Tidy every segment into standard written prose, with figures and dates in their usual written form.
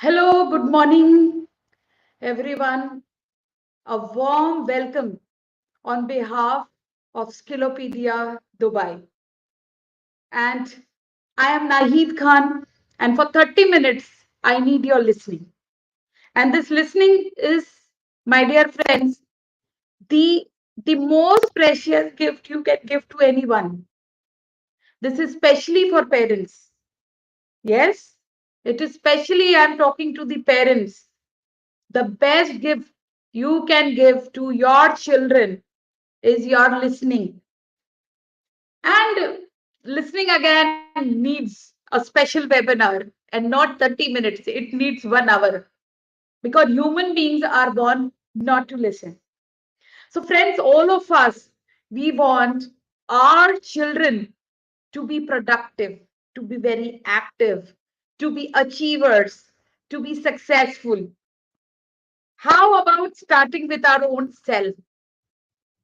Hello, good morning, everyone. A warm welcome on behalf of Skillopedia Dubai. And I am Nahid Khan, and for 30 minutes, I need your listening. And this listening is, my dear friends, the, the most precious gift you can give to anyone. This is especially for parents. Yes, it is especially I'm talking to the parents. The best gift you can give to your children is your listening. And listening again needs a special webinar and not 30 minutes. It needs 1 hour because human beings are born not to listen. So, friends, all of us, we want our children to be productive, to be very active, to be achievers, to be successful. How about starting with our own self?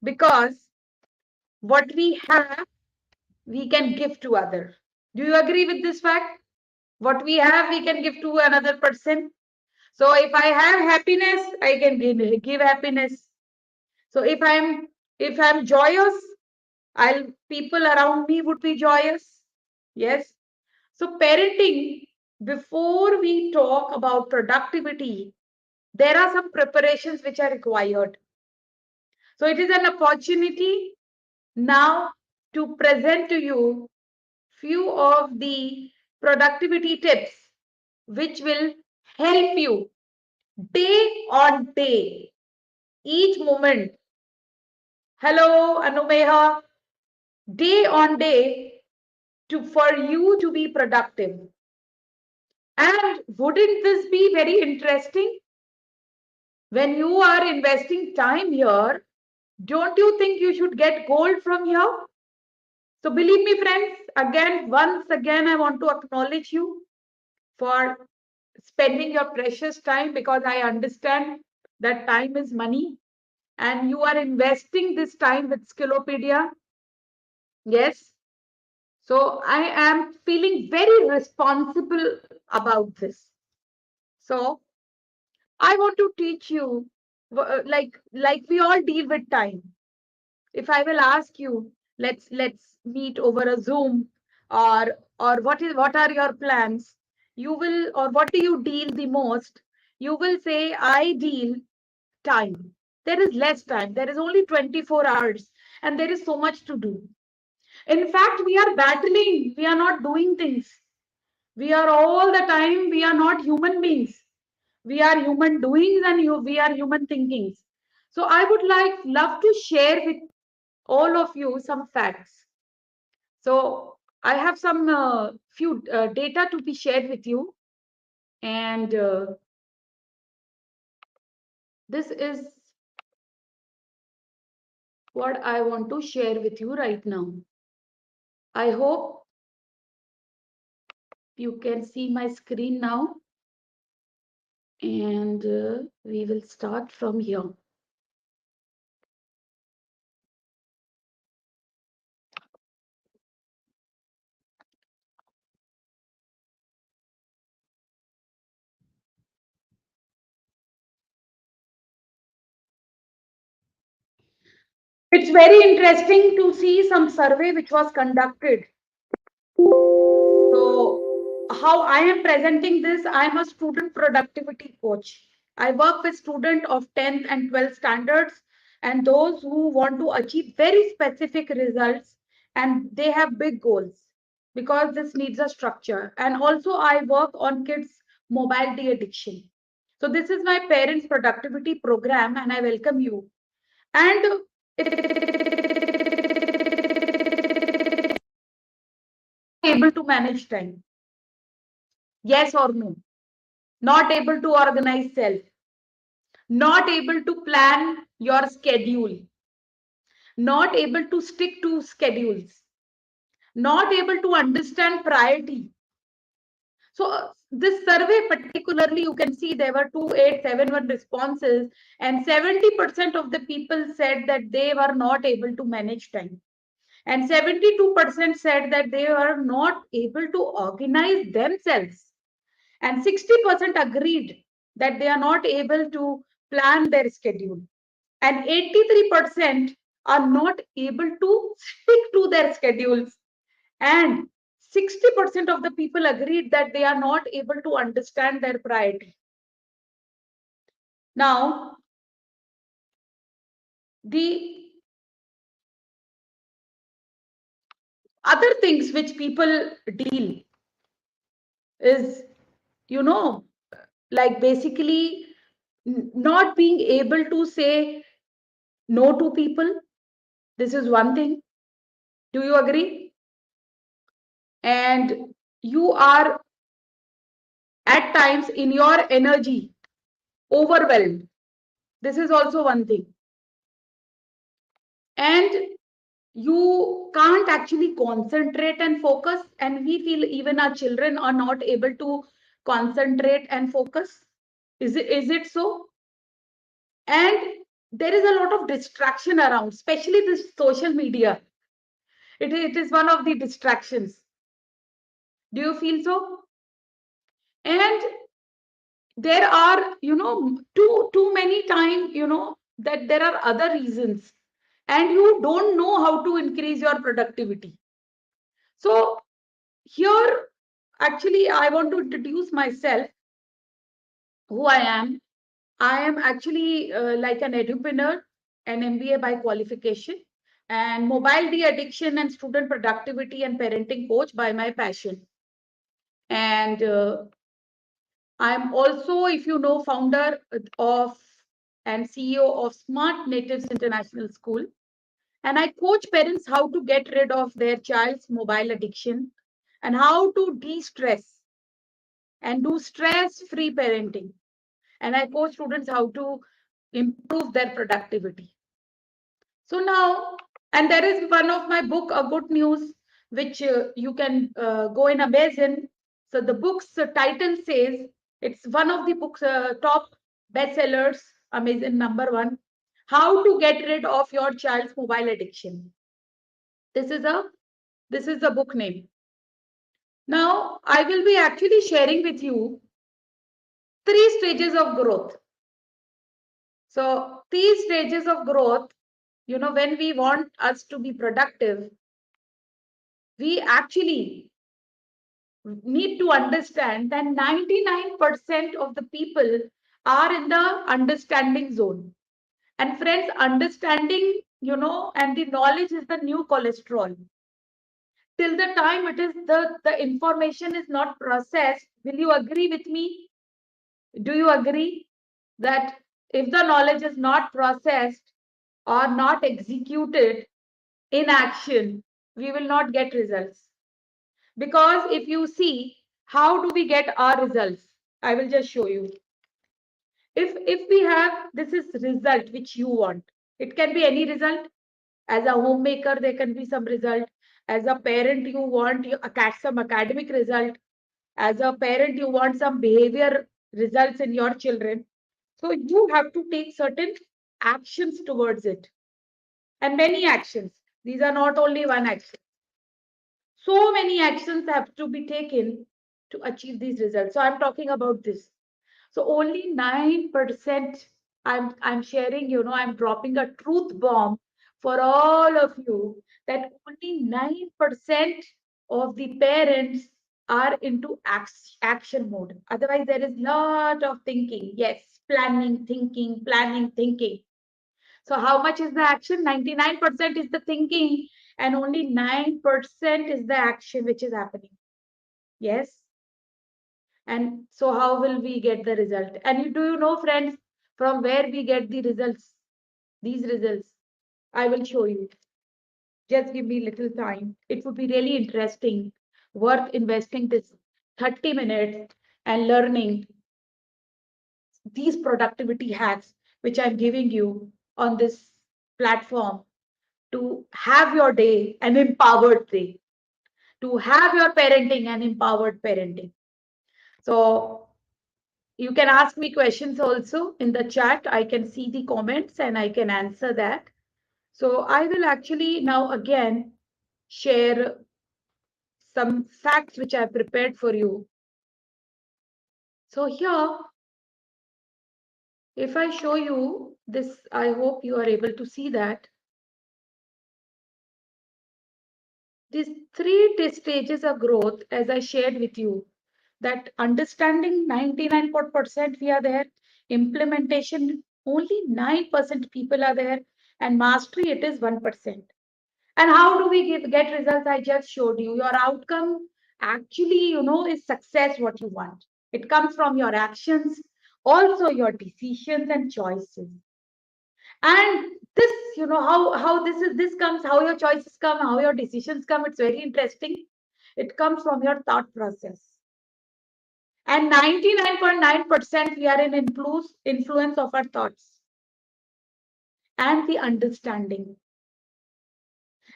Because what we have, we can give to other. Do you agree with this fact? What we have, we can give to another person. So if I have happiness, I can give happiness. So if I'm joyous, I'll people around me would be joyous. Yes. So parenting, before we talk about productivity, there are some preparations which are required. So it is an opportunity now to present to you few of the productivity tips which will help you day on day, each moment. Hello, Anumeha. Day on day to for you to be productive. And wouldn't this be very interesting? When you are investing time here, don't you think you should get gold from here? So believe me, friends, once again, I want to acknowledge you for spending your precious time because I understand that time is money and you are investing this time with Skillopedia. Yes. So I am feeling very responsible about this. So I want to teach you like we all deal with time. If I will ask you, let's meet over a Zoom or what are your plans? You will or what do you deal the most? You will say I deal time. There is less time. There is only 24 hours and there is so much to do. In fact, we are battling. We are not doing things. We are all the time, we are not human beings. We are human doings and we are human thinkings. So I would love to share with all of you some facts. So I have some few data to be shared with you. And this is what I want to share with you right now. I hope you can see my screen now. And we will start from here. It's very interesting to see some survey which was conducted. So, how I am presenting this, I am a student productivity coach. I work with students of 10th and 12th standards and those who want to achieve very specific results and they have big goals because this needs a structure. And also, I work on kids' mobile de-addiction. So, this is my parents' productivity program and I welcome you. And able to manage time, yes or no? Not able to organize self, not able to plan your schedule, not able to stick to schedules, not able to understand priority. So this survey particularly, you can see there were 2871 responses and 70% of the people said that they were not able to manage time. And 72% said that they were not able to organize themselves. And 60% agreed that they are not able to plan their schedule. And 83% are not able to stick to their schedules. And 60% of the people agreed that they are not able to understand their priority. Now, the other things which people deal is, like basically not being able to say no to people. This is one thing. Do you agree? And you are at times in your energy overwhelmed. This is also one thing. And you can't actually concentrate and focus. And we feel even our children are not able to concentrate and focus. Is it so? And there is a lot of distraction around, especially this social media. It is one of the distractions. Do you feel so? And there are, too many times, that there are other reasons, and you don't know how to increase your productivity. So here, actually, I want to introduce myself, who I am. I am actually like an edupreneur, an MBA by qualification, and mobile de-addiction and student productivity and parenting coach by my passion. And I'm also, if you know, founder of and CEO of Smart Natives International School. And I coach parents how to get rid of their child's mobile addiction and how to de-stress and do stress-free parenting. And I coach students how to improve their productivity. So now, and there is one of my book, A Good News, which you can go in Amazon. So the book's title says it's one of the books top bestsellers, Amazon #1. How to get rid of your child's mobile addiction. This is a book name. Now I will be actually sharing with you 3 stages of growth. So these stages of growth, when we want us to be productive, we actually need to understand that 99% of the people are in the understanding zone. And friends, understanding, and the knowledge is the new cholesterol. Till the time it is the information is not processed, will you agree with me? Do you agree that if the knowledge is not processed or not executed in action, we will not get results? Because if you see, how do we get our results? I will just show you. If we have, this is result which you want. It can be any result. As a homemaker, there can be some result. As a parent, you want some academic result. As a parent, you want some behavior results in your children. So you have to take certain actions towards it. And many actions. These are not only one action. So many actions have to be taken to achieve these results. So I'm talking about this. So only 9% I'm sharing, I'm dropping a truth bomb for all of you, that only 9% of the parents are into action mode. Otherwise, there is lot of thinking. Yes, planning, thinking. So how much is the action? 99% is the thinking, and only 9% is the action which is happening. Yes. And so how will we get the result? And do you know, friends, from where we get the results? These results, I will show you. Just give me little time. It would be really interesting, worth investing this 30 minutes and learning these productivity hacks, which I'm giving you on this platform, to have your day an empowered day, to have your parenting an empowered parenting. So you can ask me questions also in the chat. I can see the comments and I can answer that. So I will actually now again share some facts which I prepared for you. So here, if I show you this, I hope you are able to see that. These three stages of growth, as I shared with you, that understanding 99% we are there, implementation only 9% people are there, and mastery it is 1%. And how do we get results? I just showed you. Your outcome actually, is success what you want. It comes from your actions, also your decisions and choices. And this, how this comes, how your choices come, how your decisions come, it's very interesting. It comes from your thought process. And 99.9% we are in influence of our thoughts and the understanding.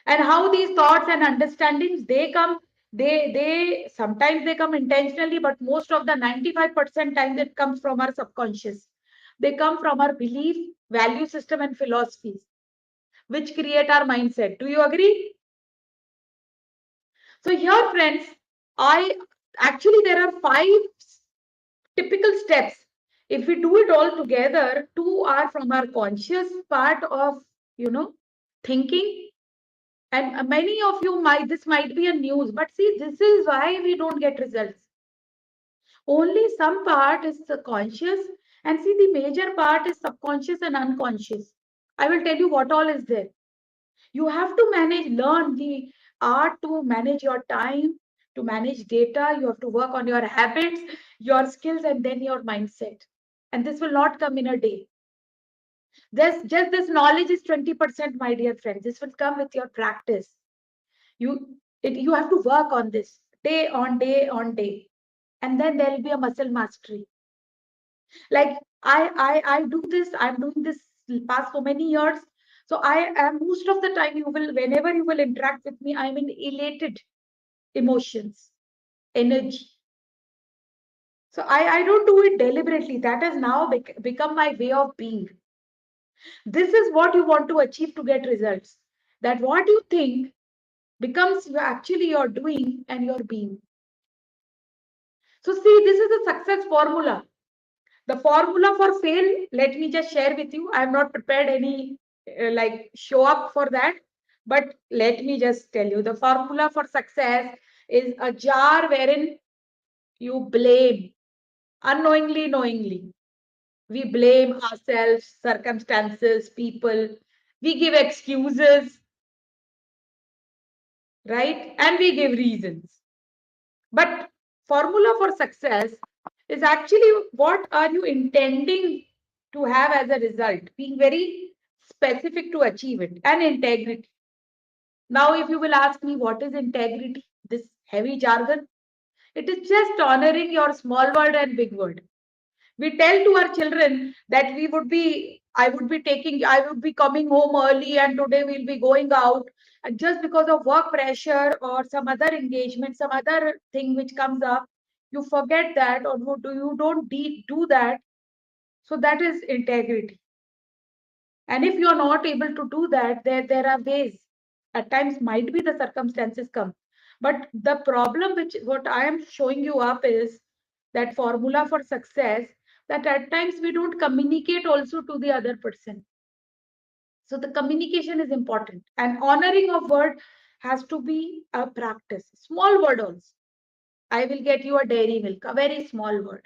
And how these thoughts and understandings, they come, they sometimes they come intentionally, but most of the 95% times it comes from our subconscious. They come from our belief, value system, and philosophies, which create our mindset. Do you agree? So here, friends, I actually there are 5 typical steps. If we do it all together, 2 are from our conscious part of, thinking. And many of you this might be a news, but see, this is why we don't get results. Only some part is the conscious, and see, the major part is subconscious and unconscious. I will tell you what all is there. You have to learn the art to manage your time, to manage data. You have to work on your habits, your skills, and then your mindset. And this will not come in a day. Just this knowledge is 20%, my dear friends. This will come with your practice. You have to work on this day on day on day, and then there will be a muscle mastery. Like I do this. I'm doing this past so many years. So I am most of the time whenever you will interact with me, I'm in elated emotions, energy. So I don't do it deliberately. That has now become my way of being. This is what you want to achieve to get results. That what you think becomes actually your doing and your being. So see, this is the success formula. The formula for fail, let me just share with you. I'm not prepared any like show up for that, but let me just tell you the formula for success is a jar wherein you blame unknowingly, knowingly. We blame ourselves, circumstances, people. We give excuses, right? And we give reasons. But formula for success is actually what are you intending to have as a result, being very specific to achieve it, and integrity. Now, if you will ask me what is integrity, this heavy jargon, it is just honoring your small word and big word. We tell to our children that I would be coming home early and today we'll be going out. And just because of work pressure or some other engagement, some other thing which comes up, you forget that or you don't do that. So that is integrity. And if you're not able to do that, there are ways. At times might be the circumstances come. But the problem which what I am showing you up is that formula for success, that at times we don't communicate also to the other person. So the communication is important. And honoring of word has to be a practice. Small word also. I will get you a dairy milk, a very small word.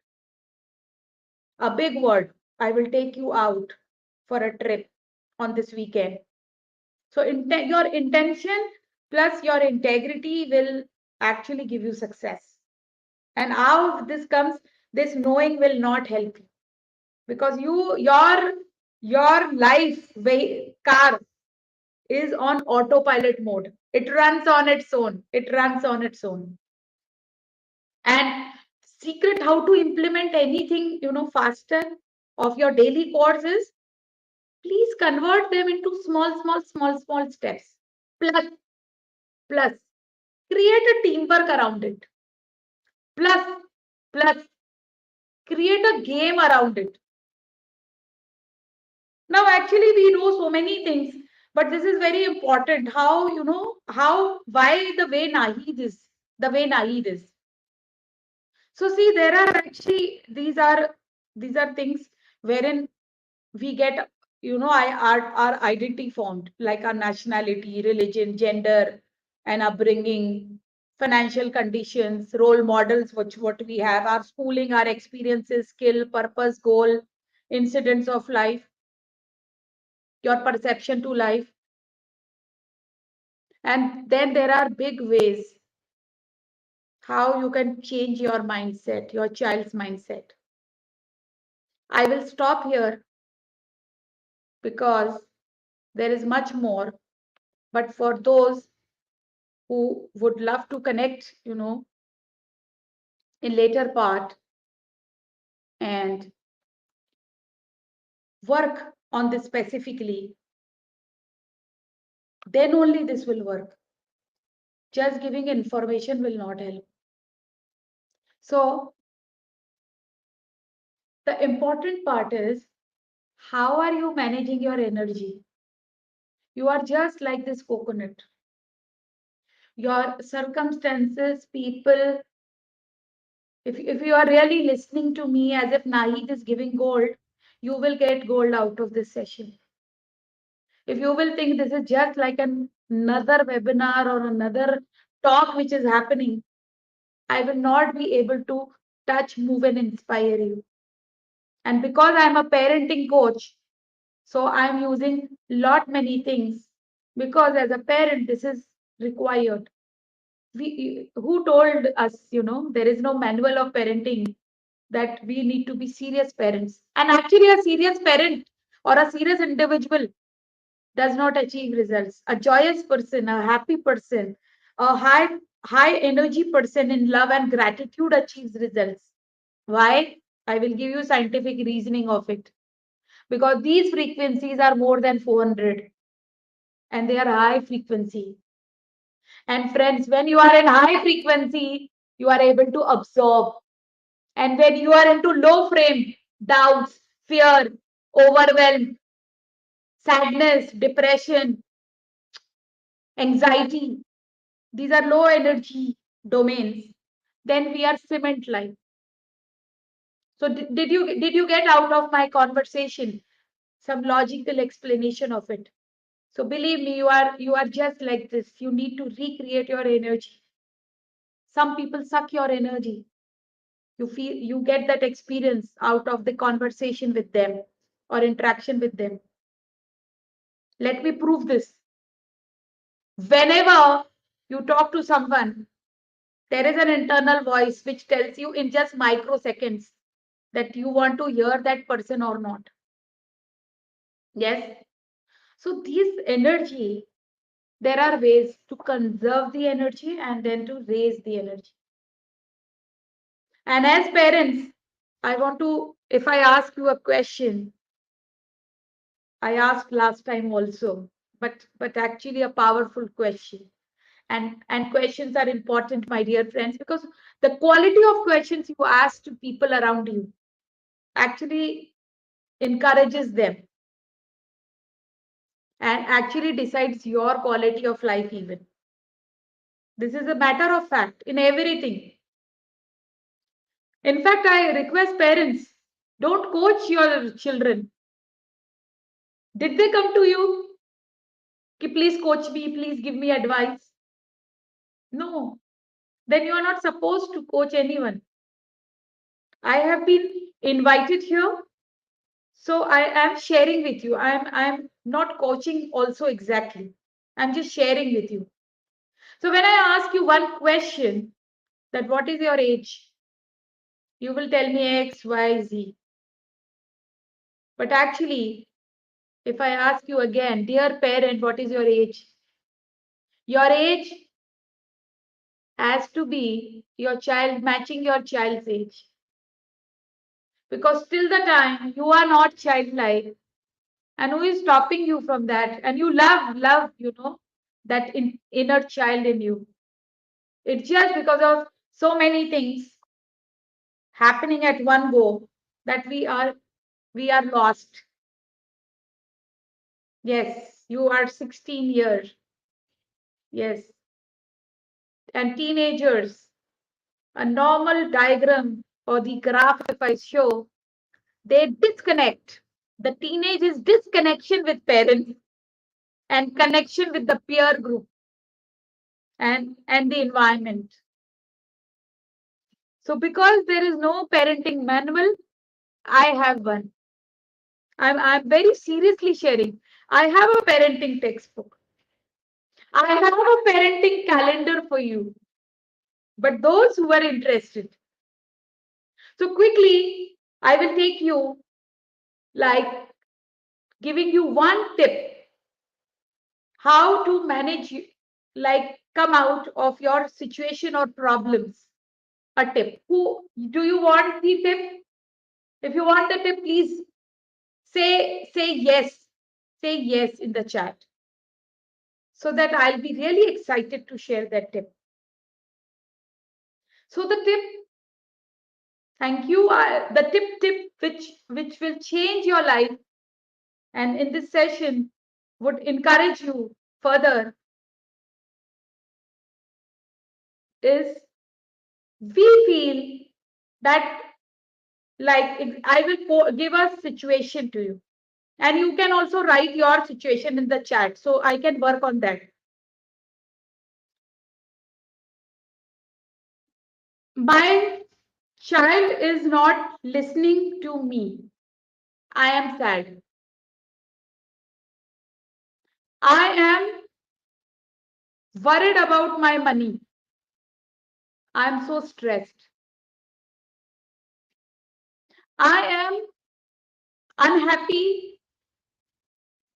A big word. I will take you out for a trip on this weekend. So your intention plus your integrity will actually give you success. And how this comes, this knowing will not help you because your life car is on autopilot mode. It runs on its own. It runs on its own. And secret how to implement anything faster of your daily courses, please convert them into small steps. Plus, plus, create a teamwork around it. Plus, create a game around it. Now, actually, we know so many things, but this is very important. Why the way Nahid is, the way Nahid is. So see, there are actually these are things wherein we get, our identity formed, like our nationality, religion, gender, and upbringing, financial conditions, role models, which what we have, our schooling, our experiences, skill, purpose, goal, incidents of life, your perception to life. And then there are big ways how you can change your mindset, your child's mindset. I will stop here because there is much more. But for those who would love to connect, in later part and work on this specifically, then only this will work. Just giving information will not help. So the important part is, how are you managing your energy? You are just like this coconut. Your circumstances, people, if you are really listening to me as if Nahid is giving gold, you will get gold out of this session. If you will think this is just like another webinar or another talk which is happening, I will not be able to touch, move, and inspire you. And because I'm a parenting coach, so I'm using lot many things, because as a parent, this is required. Who told us, there is no manual of parenting, that we need to be serious parents. And actually, a serious parent or a serious individual does not achieve results. A joyous person, a happy person, a high energy person in love and gratitude achieves results. Why? I will give you scientific reasoning of it. Because these frequencies are more than 400 and they are high frequency. And friends, when you are in high frequency, you are able to absorb. And when you are into low frame, doubts, fear, overwhelm, sadness, depression, anxiety, these are low energy domains, then we are cement like. So did you get out of my conversation some logical explanation of it? So believe me, you are just like this. You need to recreate your energy. Some people suck your energy. You get that experience out of the conversation with them or interaction with them. Let me prove this. Whenever you talk to someone, there is an internal voice which tells you in just microseconds that you want to hear that person or not. Yes. So this energy, there are ways to conserve the energy and then to raise the energy. And as parents, I want to, if I ask you a question, I asked last time also, but actually a powerful question. And questions are important, my dear friends, because the quality of questions you ask to people around you actually encourages them and actually decides your quality of life even. This is a matter of fact in everything. In fact, I request parents, don't coach your children. Did they come to you? Ki, please coach me, please give me advice. No, then you are not supposed to coach anyone. I have been invited here, so I am sharing with you. I'm not coaching also exactly. I'm just sharing with you. So when I ask you one question, that what is your age? You will tell me X, Y, Z. But actually, if I ask you again, dear parent, what is your age? Your age has to be your child, matching your child's age. Because till the time you are not childlike, and who is stopping you from that? And you love, that inner child in you. It's just because of so many things happening at one go that we are lost. Yes, you are 16 years. Yes. And teenagers. a normal diagram or the graph, if I show, they disconnect. The teenage is disconnection with parents and connection with the peer group and the environment. So because there is no parenting manual, I have one. I'm very seriously sharing. I have a parenting textbook. I have a parenting calendar for you. But those who are interested. So quickly, I will take you like giving you one tip how to manage, like come out of your situation or problems. A tip. Who do you want the tip? If you want the tip, please say yes. Say yes in the chat so that I'll be really excited to share that tip. So the tip, thank you. The tip which will change your life and in this session would encourage you further is we feel that like I will give a situation to you and you can also write your situation in the chat so I can work on that. My child is not listening to me. I am sad. I am worried about my money. I am so stressed. I am unhappy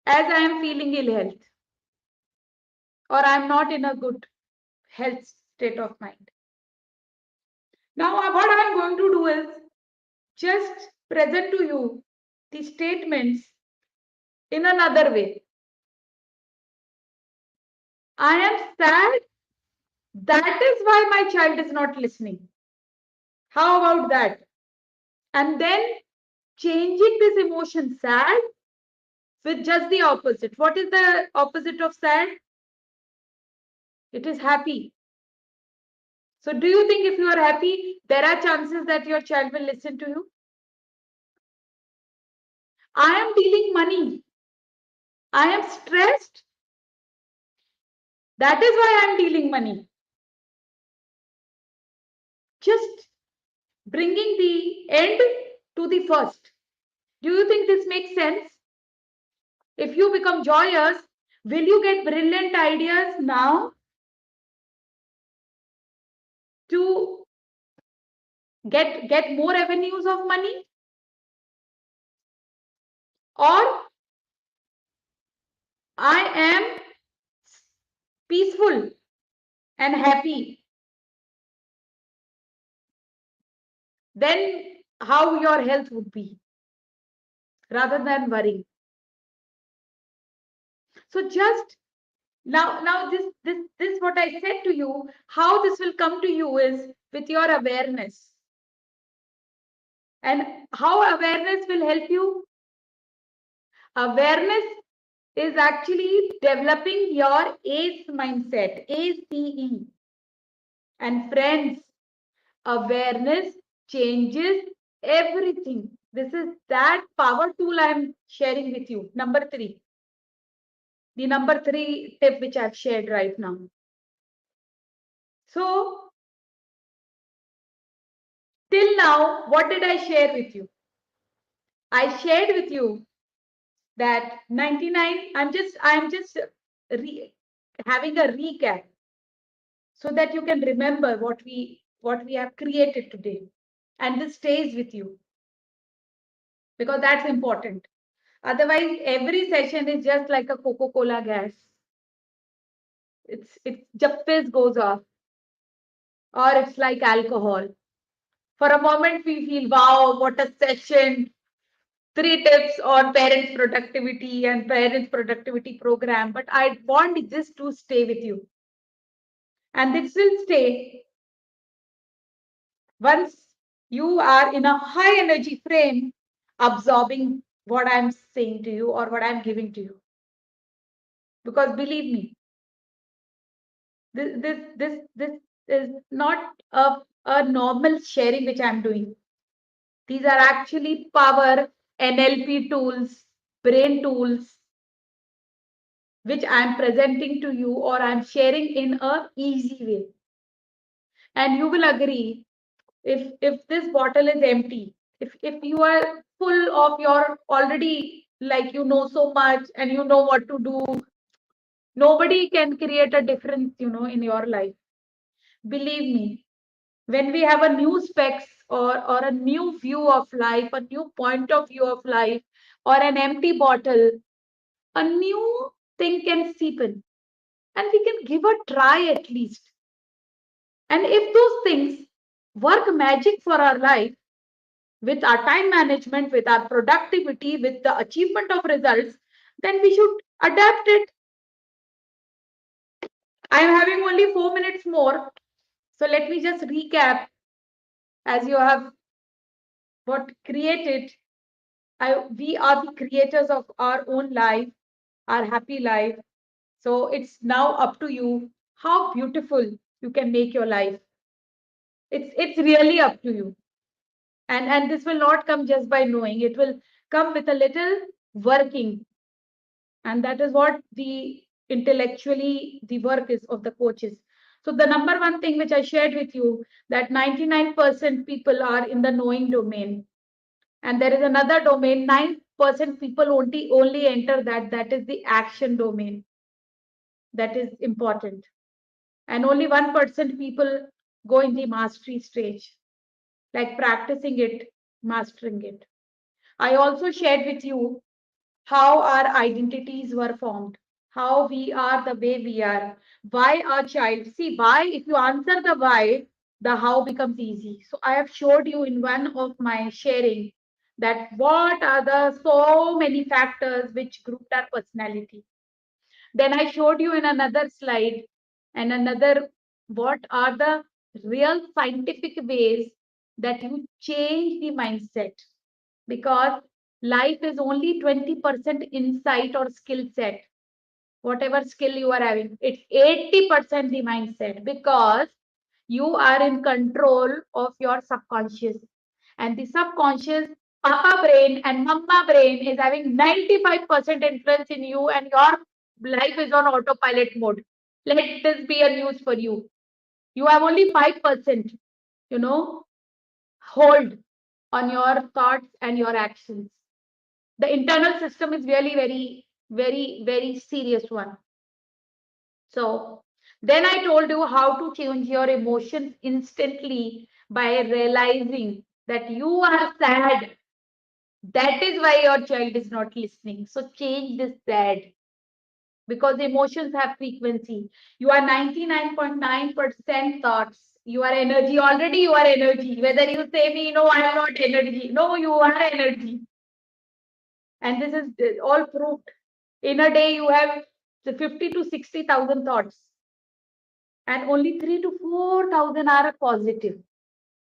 as I am feeling ill health or I am not in a good health state of mind. Now, what I am going to do is just present to you the statements in another way. I am sad. That is why my child is not listening. How about that? And then changing this emotion sad with just the opposite. What is the opposite of sad? It is happy. So do you think if you are happy, there are chances that your child will listen to you? I am dealing money. I am stressed. That is why I am dealing money. Just bringing the end to the first. Do you think this makes sense? If you become joyous, will you get brilliant ideas now to get more avenues of money? Or I am peaceful and happy. Then how your health would be rather than worrying. So just now this what I said to you, how this will come to you is with your awareness. And how awareness will help you? Awareness is actually developing your ACE mindset, ACE. And friends, awareness changes everything. This is that power tool I'm sharing with you. Number 3. The number 3 tip which I've shared right now. So, till now, what did I share with you? I shared with you that 99, I'm just having a recap so that you can remember what we have created today. And this stays with you because that's important. Otherwise, every session is just like a Coca-Cola gas. It's just fizz goes off, or it's like alcohol. For a moment, we feel, wow, what a session. 3 tips on parents' productivity and parents' productivity program. But I want this to stay with you. And this will stay once you are in a high energy frame, absorbing what I'm saying to you or what I'm giving to you. Because believe me, this is not a a normal sharing which I'm doing. These are actually power NLP tools, brain tools, which I'm presenting to you or I'm sharing in a easy way. And you will agree, if this bottle is empty, if you are full of your already, like you know so much and you know what to do, nobody can create a difference, in your life. Believe me, when we have a new specs or a new view of life, a new point of view of life, or an empty bottle, a new thing can seep in and we can give a try at least. And if those things work magic for our life, with our time management, with our productivity, with the achievement of results, then we should adapt it. I am having only 4 minutes more. So let me just recap as you have what created. We are the creators of our own life, our happy life. So it's now up to you how beautiful you can make your life. It's really up to you. And this will not come just by knowing. It will come with a little working. And that is what the intellectually the work is of the coaches. So the number one thing which I shared with you, that 99% people are in the knowing domain. And there is another domain, 9% people only enter that is the action domain. That is important. And only 1% people go in the mastery stage, like practicing it, mastering it. I also shared with you how our identities were formed, how we are the way we are, why our child. See, why, if you answer the why, the how becomes easy. So I have showed you in one of my sharing that what are the so many factors which grouped our personality. Then I showed you in another slide and another what are the real scientific ways that you change the mindset, because life is only 20% insight or skill set. Whatever skill you are having, it's 80% the mindset, because you are in control of your subconscious. And the subconscious, papa brain and mama brain, is having 95% influence in you, and your life is on autopilot mode. Let this be a news for you. You have only 5%, hold on your thoughts and your actions. The internal system is really very, very, very serious one. So then I told you how to change your emotions instantly by realizing that you are sad. That is why your child is not listening. So change this sad, because emotions have frequency. You are 99.9% thoughts. You are energy. Already you are energy. Whether you say me, no, I am not energy. No, you are energy. And this is all proved. In a day, you have 50 to 60,000 thoughts, and only 3 to 4,000 are positive.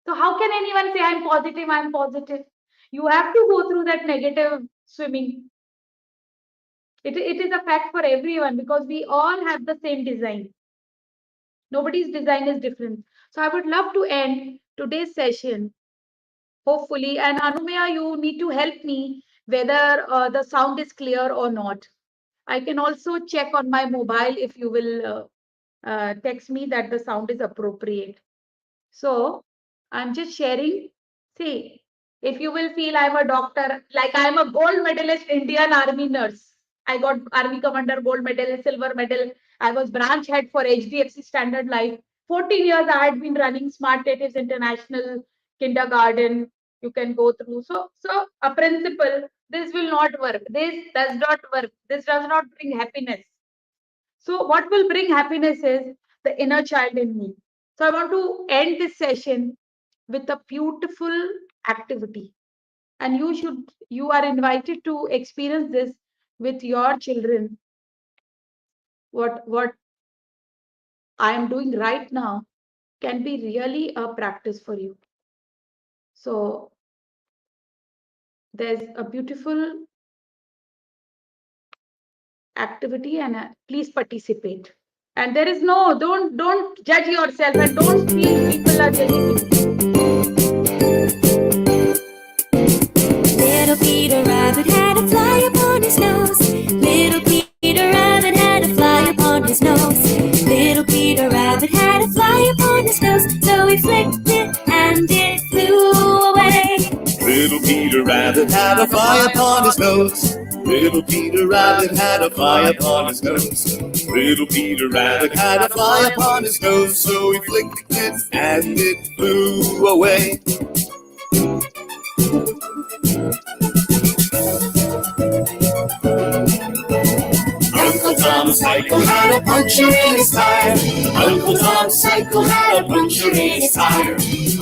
So how can anyone say I'm positive? I'm positive. You have to go through that negative swimming. It is a fact for everyone, because we all have the same design. Nobody's design is different. So I would love to end today's session, hopefully. And Anumeya, you need to help me whether the sound is clear or not. I can also check on my mobile if you will text me that the sound is appropriate. So I'm just sharing. See, if you will feel I'm a doctor, like I'm a gold medalist Indian Army nurse. I got Army Commander gold medal, silver medal. I was branch head for HDFC Standard Life. 14 years I had been running Smart Natives International Kindergarten. You can go through. So a principle, this will not work. This does not work. This does not bring happiness. So what will bring happiness is the inner child in me. So I want to end this session with a beautiful activity. And you are invited to experience this with your children. What I am doing right now can be really a practice for you. So there's a beautiful activity, and please participate. And there is no, don't judge yourself and don't feel people are judging you. Little Peter Rabbit had a fly upon his nose. Little Peter Rabbit had a fly upon his nose. Little Peter Rabbit had a fly upon his nose. So he flicked it and it flew away. Little Peter Rabbit had a fly upon his nose. Little Peter Rabbit had a fly upon his nose. Little Peter Rabbit had a fly upon his nose. So he flicked it and it flew away. Uncle Tom's cycle had a puncture in his tire. Uncle Tom's cycle had a puncture in his tire.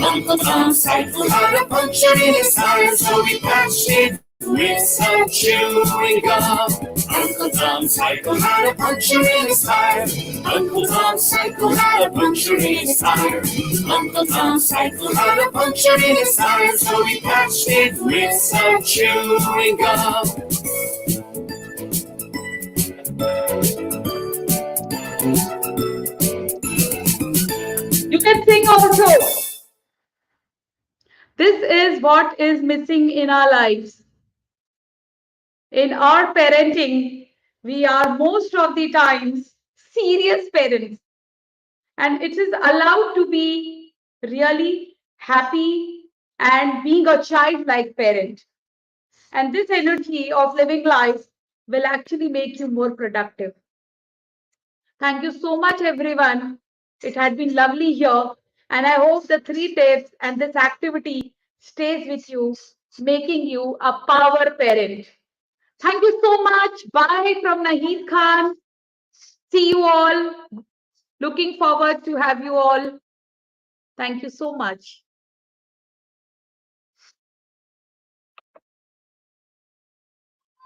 Uncle Tom's cycle had a puncture in his tire, so he patched it with some chewing gum. Uncle Tom's cycle had a puncture in his tire. Uncle Tom's cycle had a puncture in his tire. Uncle Tom's cycle had a puncture in his tire, so he patched it with some chewing gum. You can sing also. This is what is missing in our lives. In our parenting, we are most of the times serious parents. And it is allowed to be really happy and being a childlike parent. And this energy of living life will actually make you more productive. Thank you so much, everyone. It had been lovely here. And I hope the 3 tips and this activity stays with you, making you a power parent. Thank you so much. Bye from Naheed Khan. See you all. Looking forward to have you all. Thank you so much.